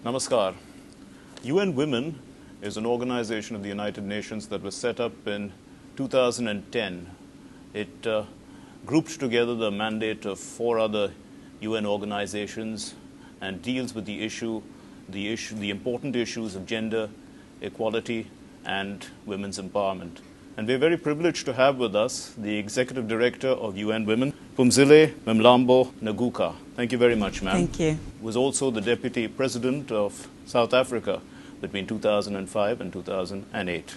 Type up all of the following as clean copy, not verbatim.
Namaskar. UN Women is an organization of the United Nations that was set up in 2010. It grouped together the mandate of 4 other UN organizations and deals with the important issues of gender, equality, and women's empowerment. And we're very privileged to have with us the Executive Director of UN Women, Phumzile Mlambo-Ngcuka. Thank you very much, ma'am. Thank you. Was also the Deputy President of South Africa between 2005 and 2008.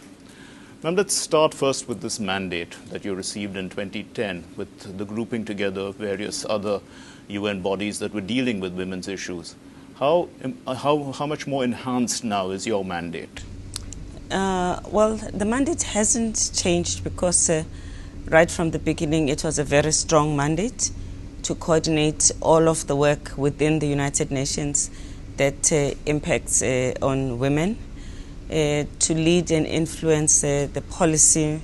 Ma'am, let's start first with this mandate that you received in 2010 with the grouping together of various other UN bodies that were dealing with women's issues. How much more enhanced now is your mandate? Well, the mandate hasn't changed because right from the beginning it was a very strong mandate to coordinate all of the work within the United Nations that impacts on women, to lead and influence the policy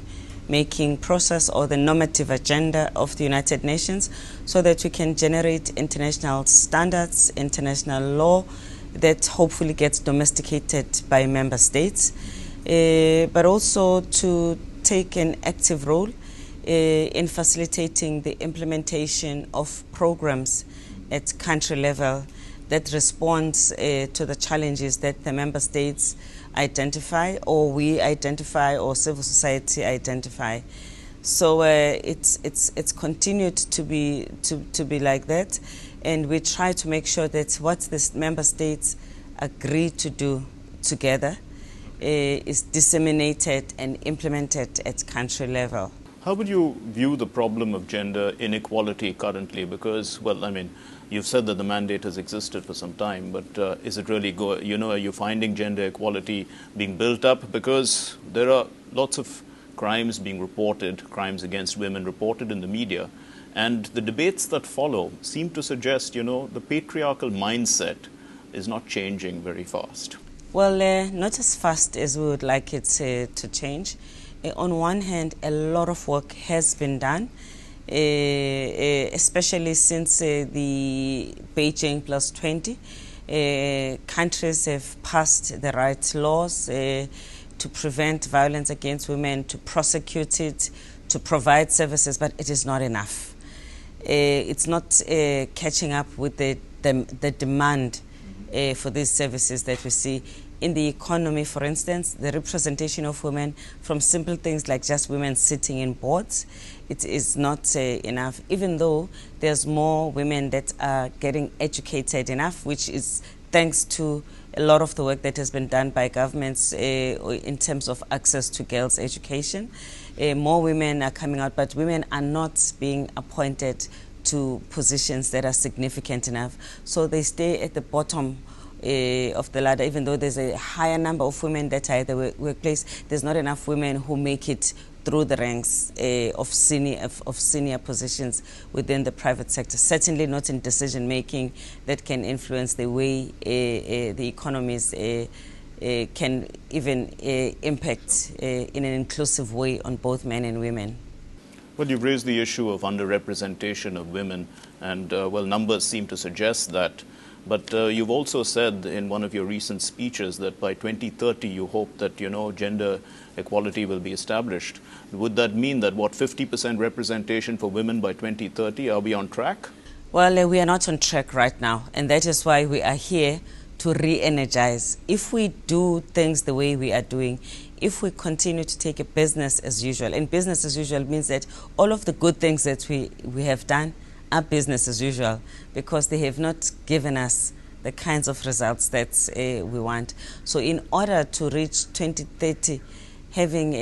making process or the normative agenda of the United Nations so that we can generate international standards, international law that hopefully gets domesticated by member states. But also to take an active role in facilitating the implementation of programs at country level that responds to the challenges that the member states identify, or we identify, or civil society identify. So it's continued to be like that, and we try to make sure that what the member states agree to do together is disseminated and implemented at country level. How would you view the problem of gender inequality currently? Because, well, I mean, you've said that the mandate has existed for some time, but is it really are you finding gender equality being built up? Because there are lots of crimes being reported, crimes against women reported in the media, and the debates that follow seem to suggest, the patriarchal mindset is not changing very fast. Well, not as fast as we would like it to change. On one hand, a lot of work has been done, especially since the Beijing Plus 20. Countries have passed the right laws to prevent violence against women, to prosecute it, to provide services, but it is not enough. It's not catching up with the demand for these services that we see. In the economy, for instance, the representation of women, from simple things like just women sitting in boards, it is not enough, even though there's more women that are getting educated enough, which is thanks to a lot of the work that has been done by governments in terms of access to girls' education. More women are coming out, but women are not being appointed to positions that are significant enough. So they stay at the bottom of the ladder. Even though there's a higher number of women that are at the workplace, there's not enough women who make it through the ranks of senior positions within the private sector. Certainly not in decision making that can influence the way the economies can even impact in an inclusive way on both men and women. Well, you've raised the issue of underrepresentation of women, and numbers seem to suggest that. But you've also said in one of your recent speeches that by 2030 you hope that, gender equality will be established. Would that mean that, 50% representation for women by 2030? Are we on track? Well, we are not on track right now, and that is why we are here to re-energize. If we do things the way we are doing, if we continue to take a business as usual, and business as usual means that all of the good things that we have done are business as usual, because they have not given us the kinds of results that we want. So in order to reach 2030, having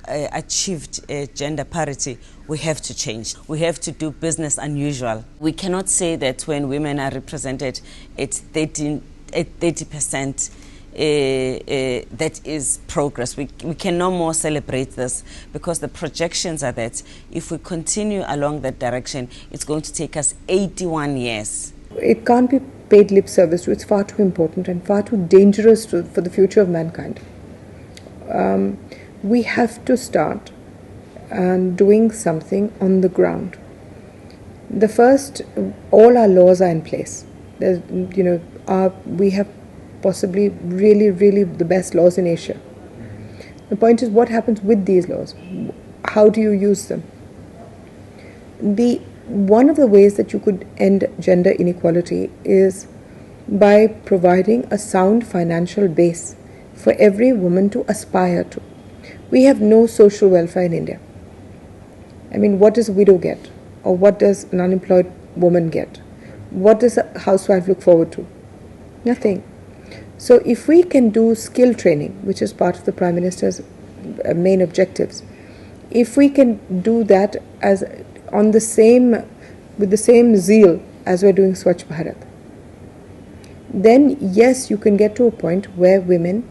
achieved gender parity, we have to change. We have to do business unusual. We cannot say that when women are represented at 30%, that is progress. We can no more celebrate this, because the projections are that if we continue along that direction, it's going to take us 81 years. It can't be paid lip service to. It's far too important and far too dangerous for the future of mankind. We have to start doing something on the ground. The first, all our laws are in place. We have possibly really, really the best laws in Asia. The point is, what happens with these laws? How do you use them? One of the ways that you could end gender inequality is by providing a sound financial base for every woman to aspire to. We have no social welfare in India. I mean, what does a widow get? Or what does an unemployed woman get? What does a housewife look forward to? Nothing. So if we can do skill training, which is part of the Prime Minister's main objectives, if we can do that as with the same zeal as we're doing Swachh Bharat, then yes, you can get to a point where women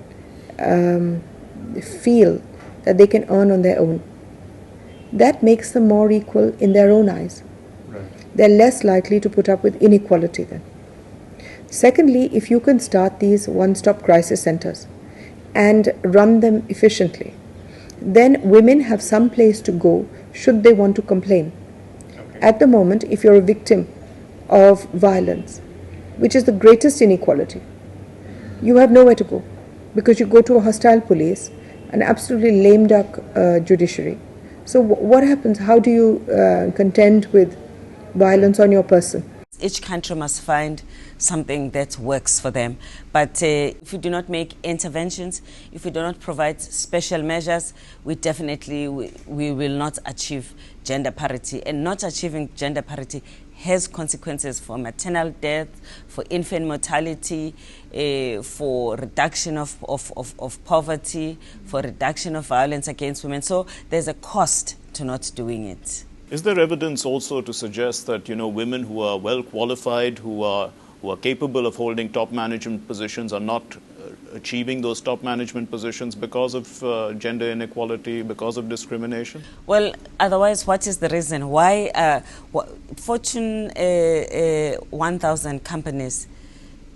feel that they can earn on their own. That makes them more equal in their own eyes. Right. They're less likely to put up with inequality then. Secondly, if you can start these one-stop crisis centers and run them efficiently, then women have some place to go should they want to complain. Okay. At the moment, if you're a victim of violence, which is the greatest inequality, you have nowhere to go because you go to a hostile police, an absolutely lame duck judiciary. So what happens? How do you contend with violence on your person? Each country must find something that works for them. But if we do not make interventions, if we do not provide special measures, we definitely we will not achieve gender parity. And not achieving gender parity has consequences for maternal death, for infant mortality, for reduction of poverty, for reduction of violence against women. So there's a cost to not doing it. Is there evidence also to suggest that, women who are well qualified, who are capable of holding top management positions are not achieving those top management positions because of gender inequality, because of discrimination? Well, otherwise, what is the reason? Why Fortune 1000 companies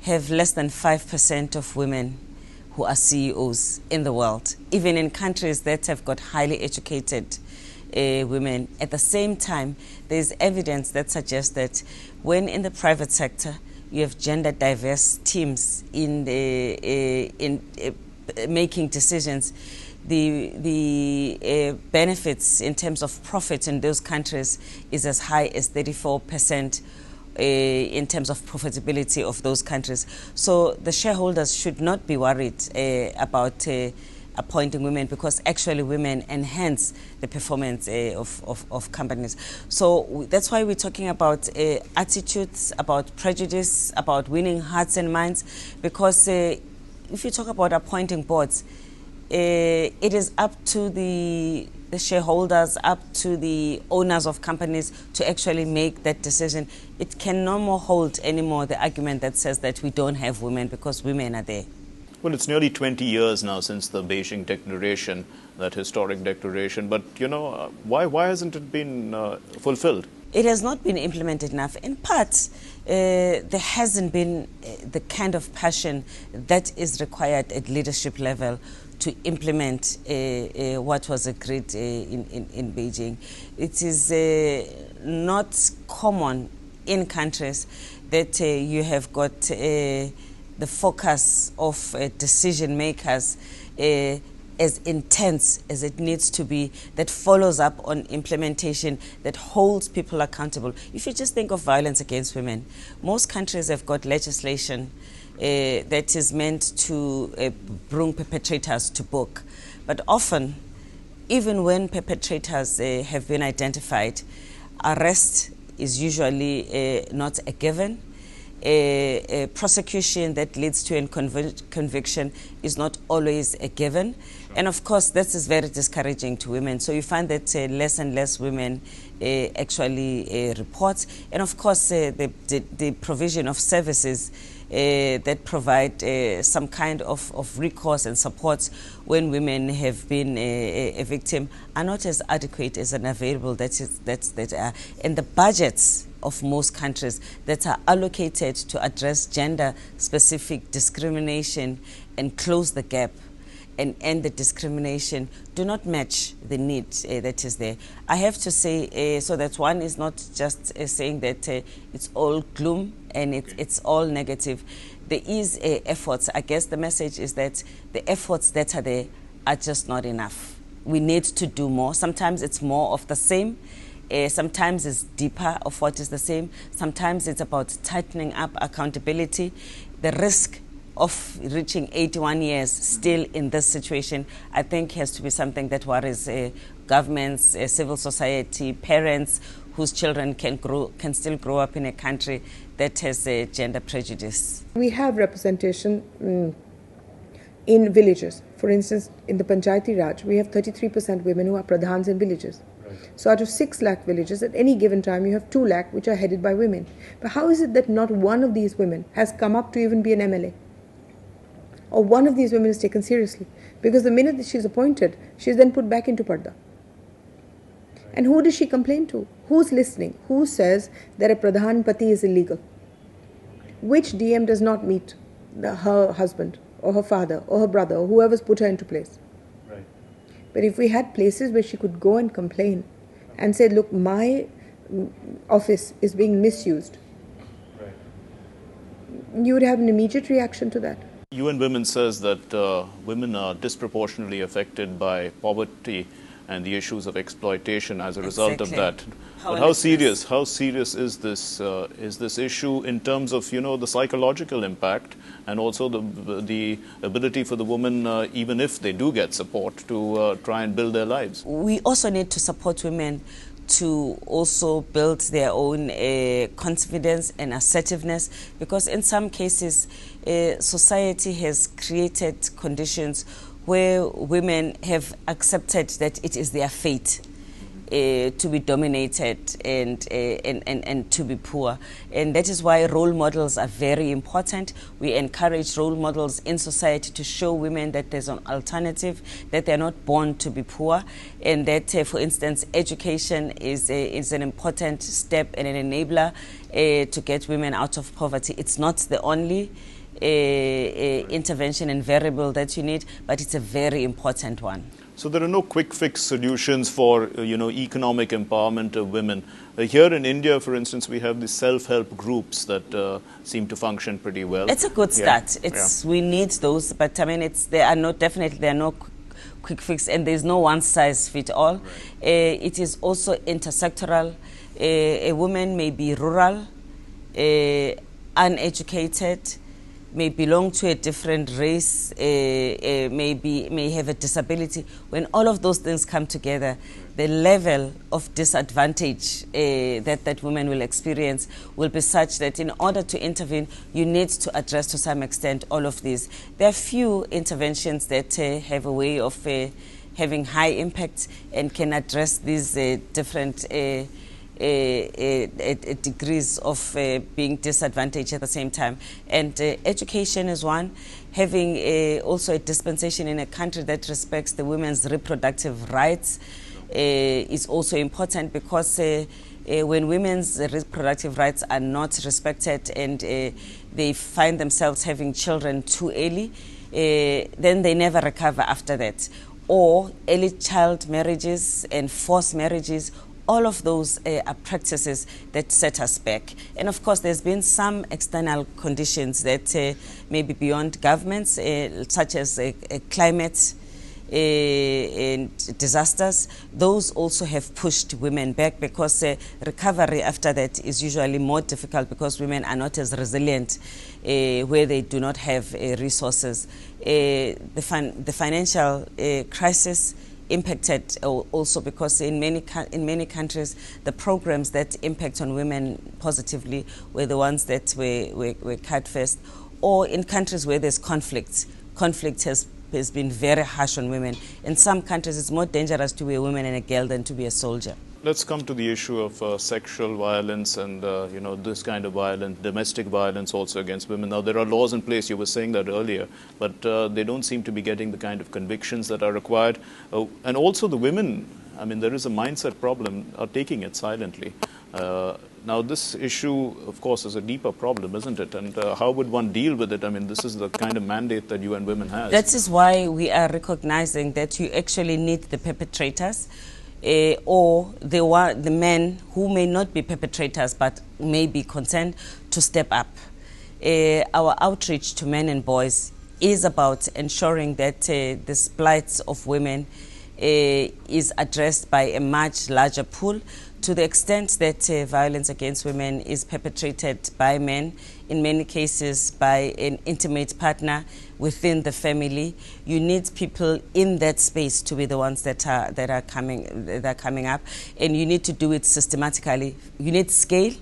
have less than 5% of women who are CEOs in the world, even in countries that have got highly educated women. At the same time, there's evidence that suggests that when in the private sector, you have gender diverse teams in making decisions, the benefits in terms of profit in those countries is as high as 34% in terms of profitability of those countries. So the shareholders should not be worried about appointing women, because actually women enhance the performance of companies. So that's why we're talking about attitudes, about prejudice, about winning hearts and minds, because if you talk about appointing boards, it is up to the shareholders, up to the owners of companies to actually make that decision. It can no more hold anymore the argument that says that we don't have women because women are there. Well, it's nearly 20 years now since the Beijing Declaration, that historic declaration. But, why hasn't it been fulfilled? It has not been implemented enough. In part, there hasn't been the kind of passion that is required at leadership level to implement what was agreed in Beijing. It is not common in countries that you have got the focus of decision makers as intense as it needs to be, that follows up on implementation, that holds people accountable. If you just think of violence against women, most countries have got legislation that is meant to bring perpetrators to book. But often, even when perpetrators have been identified, arrest is usually not a given. A prosecution that leads to a conviction is not always a given. And of course, this is very discouraging to women. So you find that less and less women actually report. And of course, the provision of services that provide some kind of recourse and support when women have been a victim are not as adequate as and available that are. And the budgets of most countries that are allocated to address gender-specific discrimination and close the gap and end the discrimination do not match the need that is there. I have to say, so that one is not just saying that it's all gloom and it's all negative. there is efforts. I guess the message is that the efforts that are there are just not enough. We need to do more. Sometimes it's more of the same. Sometimes it's deeper of what is the same. Sometimes it's about tightening up accountability. The risk of reaching 81 years still in this situation, I think has to be something that worries governments, civil society, parents whose children can still grow up in a country that has gender prejudice. We have representation in villages. For instance, in the Panchayati Raj, we have 33% women who are pradhans in villages. Right. So out of 6 lakh villages, at any given time, you have 2 lakh which are headed by women. But how is it that not one of these women has come up to even be an MLA? Or one of these women is taken seriously? Because the minute that she's appointed, she's then put back into Parda. And who does she complain to? Who's listening? Who says that a Pradhan Pati is illegal? Which DM does not meet her husband or her father or her brother or whoever's put her into place? Right. But if we had places where she could go and complain and say, look, my office is being misused, right, you would have an immediate reaction to that. UN Women says that women are disproportionately affected by poverty and the issues of exploitation as a result of that. But how serious is this issue in terms of, you know, the psychological impact and also the ability for the women, even if they do get support, to try and build their lives? We also need to support women to also build their own confidence and assertiveness, because in some cases society has created conditions where women have accepted that it is their fate to be dominated and to be poor. And that is why role models are very important. We encourage role models in society to show women that there's an alternative, that they're not born to be poor, and that, for instance, education is an important step and an enabler to get women out of poverty. It's not the only intervention and variable that you need, but it's a very important one. So there are no quick fix solutions for economic empowerment of women. Here in India, for instance, we have the self-help groups that seem to function pretty well. It's a good start. We need those, but I mean, there are no quick fix, and there's no one size fit all. Right. It is also intersectoral. A woman may be rural, uneducated, may belong to a different race, may have a disability. When all of those things come together, the level of disadvantage that women will experience will be such that in order to intervene, you need to address to some extent all of these. There are few interventions that have a way of having high impact and can address these different degrees of being disadvantaged at the same time. And education is one. Having also a dispensation in a country that respects the women's reproductive rights is also important, because when women's reproductive rights are not respected and they find themselves having children too early, then they never recover after that. Or early child marriages and forced marriages, all of those are practices that set us back. And of course, there's been some external conditions that may be beyond governments, such as climate and disasters. Those also have pushed women back, because recovery after that is usually more difficult, because women are not as resilient where they do not have resources. The financial crisis impacted also, because in many countries the programs that impact on women positively were the ones that were cut first. Or in countries where there's conflict has been very harsh on women. In some countries it's more dangerous to be a woman and a girl than to be a soldier. Let's come to the issue of sexual violence and this kind of violence, domestic violence also against women. Now, there are laws in place, you were saying that earlier, but they don't seem to be getting the kind of convictions that are required. And also the women, I mean, there is a mindset problem, are taking it silently. Now, this issue, of course, is a deeper problem, isn't it? And how would one deal with it? I mean, this is the kind of mandate that UN Women has. That is why we are recognizing that you actually need the perpetrators, or the men who may not be perpetrators but may be concerned, to step up. our outreach to men and boys is about ensuring that the plight of women is addressed by a much larger pool, to the extent that violence against women is perpetrated by men, in many cases by an intimate partner within the family. You need people in that space to be the ones that are coming up, and you need to do it systematically. You need scale.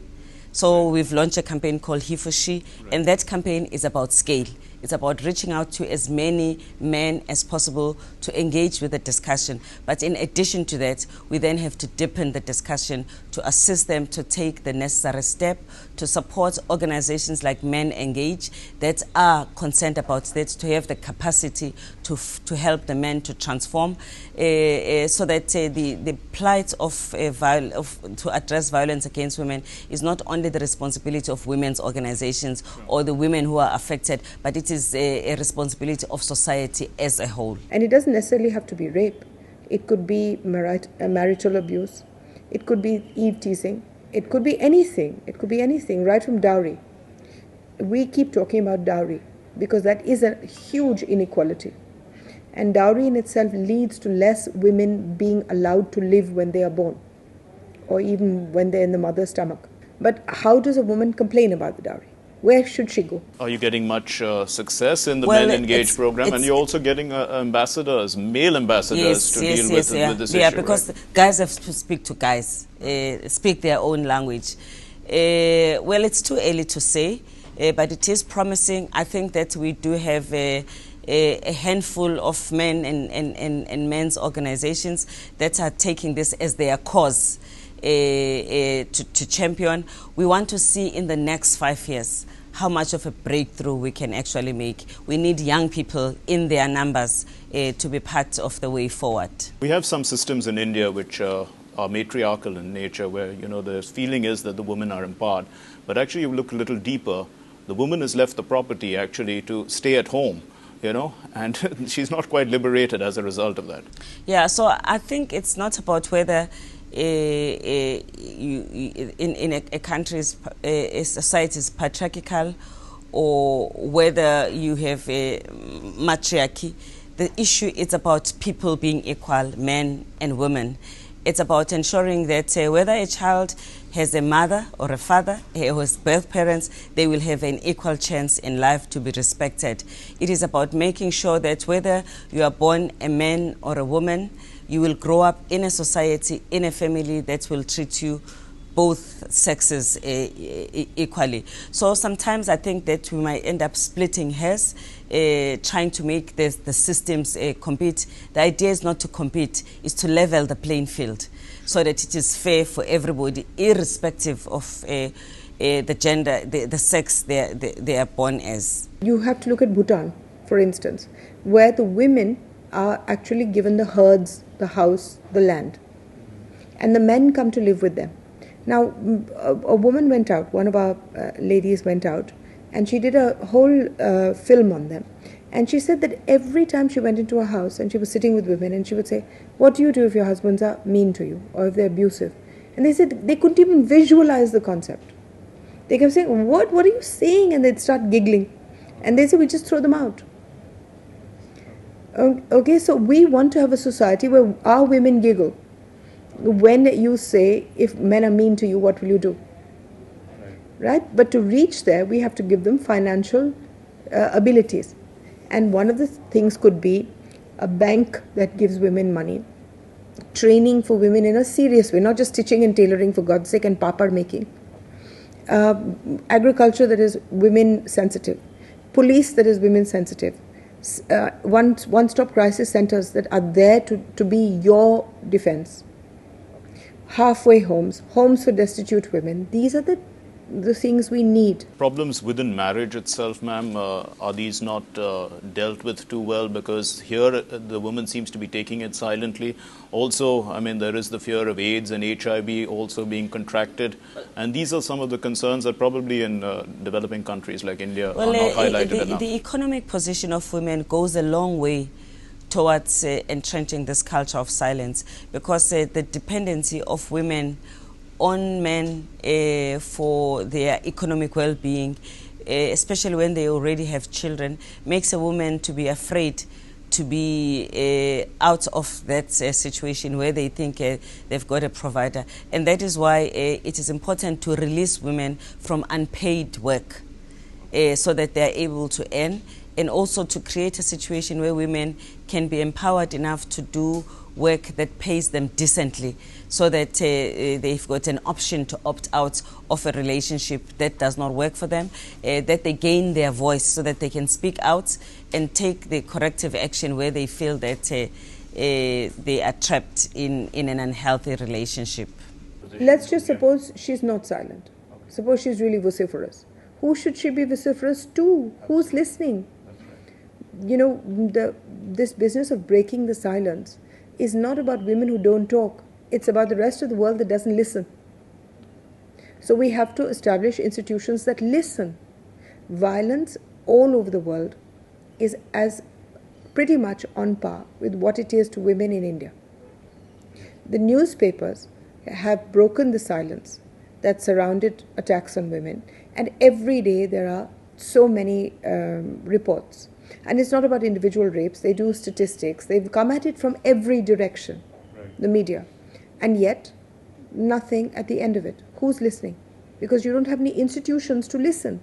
So we've launched a campaign called He for She, and that campaign is about scale. It's about reaching out to as many men as possible to engage with the discussion. But in addition to that, we then have to deepen the discussion to assist them to take the necessary step, to support organizations like Men Engage that are concerned about that, to have the capacity to help the men to transform, so that the plight to address violence against women is not only the responsibility of women's organizations or the women who are affected, but it is a responsibility of society as a whole. And it doesn't necessarily have to be rape. It could be marital abuse. It could be eve teasing. It could be anything. It could be anything, right from dowry. We keep talking about dowry because that is a huge inequality. And dowry in itself leads to less women being allowed to live when they are born, or even when they're in the mother's stomach. But how does a woman complain about the dowry? Where should she go? Are you getting much success in the Men Engage program? And you're also getting ambassadors, male ambassadors, to deal with this issue. Yeah, because guys have to speak to guys, speak their own language. Well, it's too early to say, but it is promising. I think that we do have a handful of men and men's organizations that are taking this as their cause to champion. We want to see in the next 5 years how much of a breakthrough we can actually make. We need young people in their numbers to be part of the way forward. We have some systems in India which are matriarchal in nature, where the feeling is that the women are empowered. But actually, you look a little deeper, the woman is left the property actually to stay at home, and she's not quite liberated as a result of that. Yeah, so I think it's not about whether in a country's a society is patriarchal or whether you have a matriarchy. The issue is about people being equal, men and women. It's about ensuring that whether a child has a mother or a father who has both parents, they will have an equal chance in life to be respected. It is about making sure that whether you are born a man or a woman, you will grow up in a society, in a family that will treat you both sexes equally. So sometimes I think that we might end up splitting hairs, trying to make the systems compete. The idea is not to compete, it's to level the playing field so that it is fair for everybody, irrespective of the gender, the sex they are born as. You have to look at Bhutan, for instance, where the women are actually given the herds, the house, the land, and the men come to live with them. Now, a woman went out, one of our ladies went out, and she did a whole film on them. And she said that every time she went into a house and she was sitting with women, and she would say, "What do you do if your husbands are mean to you or if they're abusive?" And they said they couldn't even visualize the concept. They kept saying, What are you saying? And they'd start giggling. And they said, "We just throw them out." Okay, so we want to have a society where our women giggle when you say, if men are mean to you, what will you do? Right? But to reach there, we have to give them financial abilities. And one of the things could be a bank that gives women money, training for women in a serious way, not just stitching and tailoring for God's sake and papad making, agriculture that is women sensitive, police that is women sensitive, one-stop crisis centers that are there to be your defense, halfway homes, homes for destitute women. These are the things we need. Problems within marriage itself, ma'am, are these not dealt with too well? Because here the woman seems to be taking it silently. Also, I mean, there is the fear of AIDS and HIV also being contracted. And these are some of the concerns that probably in developing countries like India are not highlighted enough. The economic position of women goes a long way towards entrenching this culture of silence, because the dependency of women on men for their economic well-being especially when they already have children, makes a woman to be afraid to be out of that situation where they think they've got a provider. And that is why it is important to release women from unpaid work so that they are able to earn, and also to create a situation where women can be empowered enough to do work that pays them decently, so that they've got an option to opt out of a relationship that does not work for them, that they gain their voice so that they can speak out and take the corrective action where they feel that they are trapped in an unhealthy relationship. Let's just suppose she's not silent. Suppose she's really vociferous. Who should she be vociferous to? Who's listening? You know, this business of breaking the silence is not about women who don't talk. It's about the rest of the world that doesn't listen. So we have to establish institutions that listen. Violence all over the world is as pretty much on par with what it is to women in India. The newspapers have broken the silence that surrounded attacks on women, and every day there are so many reports. And it's not about individual rapes. They do statistics. They've come at it from every direction, right, the media. And yet, nothing at the end of it. Who's listening? Because you don't have any institutions to listen.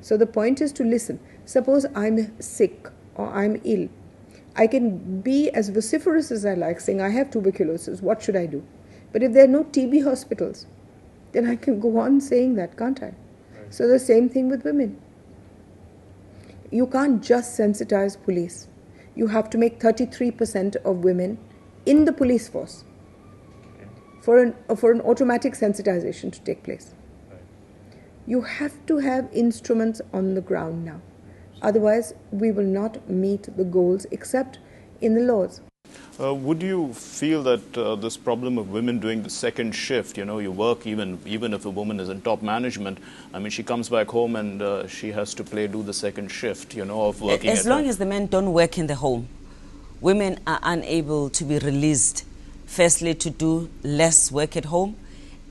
So the point is to listen. Suppose I'm sick or I'm ill. I can be as vociferous as I like, saying, I have tuberculosis, what should I do? But if there are no TB hospitals, then I can go on saying that, can't I? Right. So the same thing with women. You can't just sensitize police. You have to make 33% of women in the police force for an automatic sensitization to take place. Right. You have to have instruments on the ground now. Otherwise, we will not meet the goals except in the laws. Would you feel that this problem of women doing the second shift, you work even if a woman is in top management, I mean, she comes back home and she has to do the second shift, of working. As long as the men don't work in the home, women are unable to be released, firstly, to do less work at home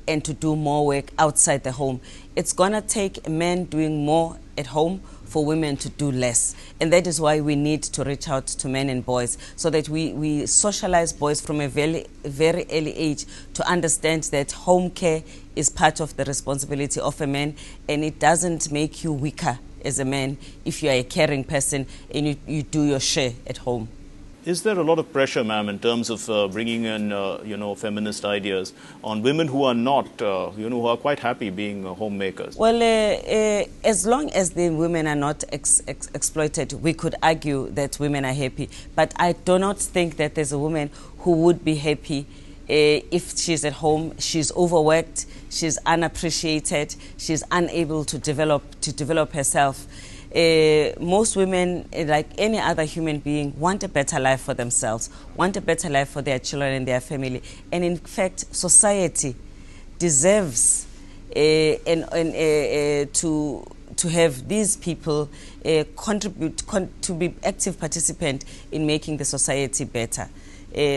and to do more work outside the home. It's going to take men doing more at home for women to do less. And that is why we need to reach out to men and boys, so that we socialize boys from a very, very early age to understand that home care is part of the responsibility of a man, and it doesn't make you weaker as a man if you are a caring person and you do your share at home. Is there a lot of pressure, ma'am, in terms of bringing in, feminist ideas on women who are not, who are quite happy being homemakers? Well, as long as the women are not exploited, we could argue that women are happy. But I do not think that there's a woman who would be happy if she's at home. She's overworked, she's unappreciated, she's unable to develop herself. Most women, like any other human being, want a better life for themselves, want a better life for their children and their family. And in fact, society deserves to have these people contribute to be active participant in making the society better.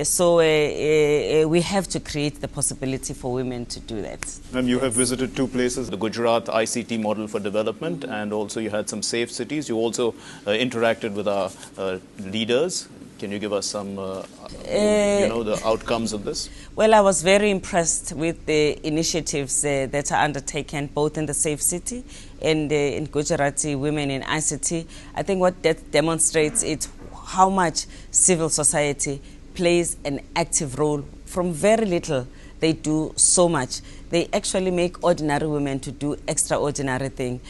So we have to create the possibility for women to do that. Ma'am, you have visited two places, the Gujarat ICT model for development, and also you had some safe cities. You also interacted with our leaders. Can you give us some, the outcomes of this? Well, I was very impressed with the initiatives that are undertaken both in the Safe City and in Gujarati Women in ICT. I think what that demonstrates is how much civil society plays an active role. From very little, they do so much. They actually make ordinary women to do extraordinary things.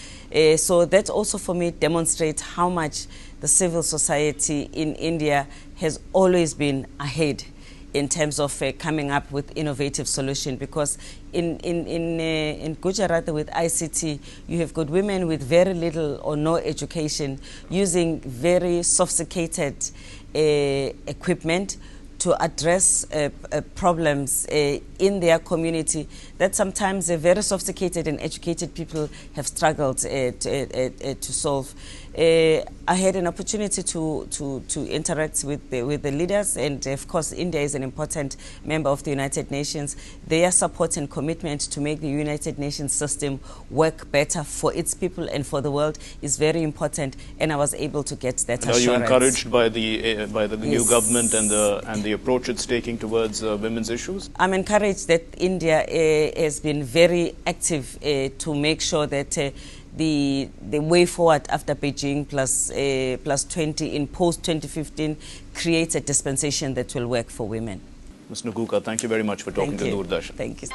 So that also for me demonstrates how much the civil society in India has always been ahead in terms of coming up with innovative solutions, because in Gujarat with ICT, you have got women with very little or no education using very sophisticated equipment to address problems in their community that sometimes very sophisticated and educated people have struggled to solve. I had an opportunity to interact with the leaders, and of course India is an important member of the United Nations. Their support and commitment to make the United Nations system work better for its people and for the world is very important, and I was able to get that assurance. Are you encouraged by the new government and the approach it's taking towards women's issues? I'm encouraged that India has been very active to make sure that the way forward after Beijing plus 20 in post-2015 creates a dispensation that will work for women. Ms. Ngcuka, thank you very much for talking to Doordarshan. Thank you.